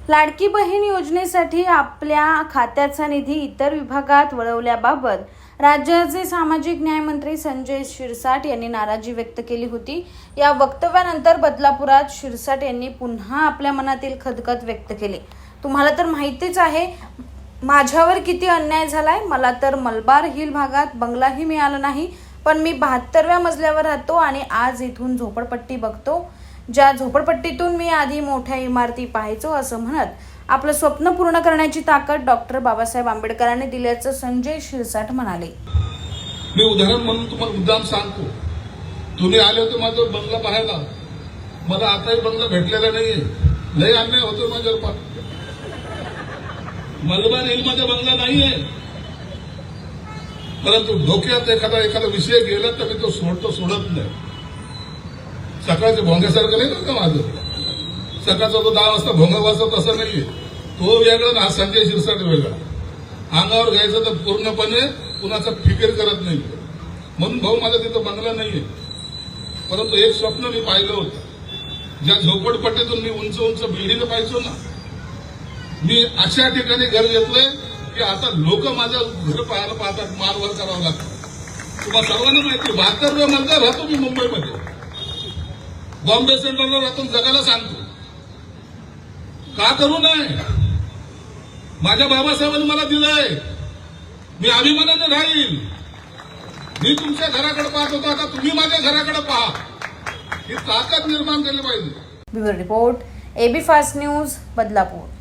लाडकी बहीण योजनेसाठी आपल्या खात्याचा निधी इतर विभागात वळवल्याबाबत राज्याचे सामाजिक न्याय मंत्री संजय शिरसाट यांनी नाराजी व्यक्त केली होती। या वक्तव्यानंतर बदलापुरात शिरसाट यांनी पुन्हा आपल्या मनातील खदखद व्यक्त केली। तुम्हाला तर माहितीच आहे माझ्यावर किती अन्याय झालाय। मला तर मलबार हिल भागात बंगलाही मिळाला नाही, पण मी 72व्या मजल्यावर राहतो आणि आज इथून झोपडपट्टी बघतो, ज्या झोपडपट्टीतून मी आधी मोठ्या इमारती पाहायचो असं म्हणत आपलं स्वप्न पूर्ण करण्याची ताकद डॉक्टर बाबासाहेब आंबेडकरांनी दिल्याचं संजय शिरसाट म्हणाले। मी उदाहरण म्हणून तुम्हाला मुद्दाम सांगतो, तुम्ही आले होते माझा बंगला पाहायला, मला आताही बंगला भेटलेला नाहीये। लय अन्याय होतो माझ्यावर। मलबार हिल मध्ये बंगला नाहीये, परंतु डोक्यात एखादा विषय गेला तर मी तो सोडत नाही। सकाळच्या भोंग्यासारखं नाही का माझं, सकाळचा तो 10 वाजता भोंगा वाजत असं नाहीये, तो वेगळा ना संजय शिरसाट वेगळा। अंगावर घ्यायचं तर पूर्णपणे कुणाचा फिकीर करत नाही। म्हणून भाऊ माझा तिथं बंगला नाहीये, परंतु एक स्वप्न मी पाहिलं होतं, ज्या झोपडपट्टीतून मी उंच उंच बिल्डिंग पाहायचो ना, मी अशा ठिकाणी घर घेतलंय की आता लोक माझं घर पाहायला पाहतात, मारवर करावं लागतं। तुम्हाला सर्वांना माहिती 72व्या मजल्यावर राहतो मी मुंबईमध्ये, बॉम्बे सेंट्रलला राहतो, जगाला सांगतो का करू नये। माझ्या बाबासाहेबांनी मला दिलंय, मी अभिमानाने राहील। मी तुमच्या घराकडे पाहत होतो, आता तुम्ही माझ्या घराकडे पहा। ही ताकद निर्माण केली पाहिजे। Bureau report, AB fast news, Badlapur.